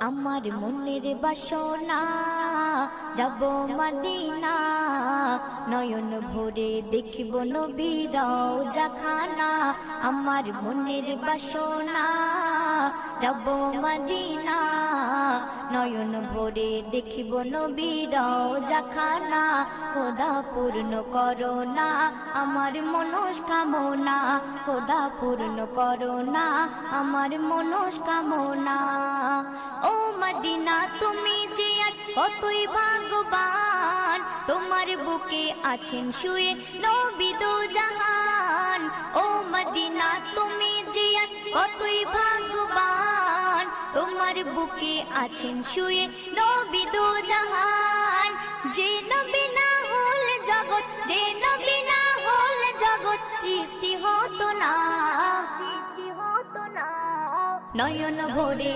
আমার মনের বাসনা যাব মদিনা, নয়ন ভরে দেখিব নবীর রওজা খানা। আমার মনের বাসনা যাব মদিনা, নয়ন ভরে দেখিব নবীর রওজা খানা। খোদা পূর্ণ করো না আমার মনস্কামনা, খোদা পূর্ণ করো না আমার মনস্কামনা। ও মদিনা তুমি যে কতই ভাগ্যবান, তোমার বুকে আছেন শুয়ে নবী দো জাহান। ও মদিনা তুমি যে কতই ভাগ্যবান, তোমার বুকে আছেন শুয়ে নবী দো জাহান। যে নবী না হল জগৎ, যে নবী না হল জগৎ সৃষ্টি হতো না। নয়ন ভরে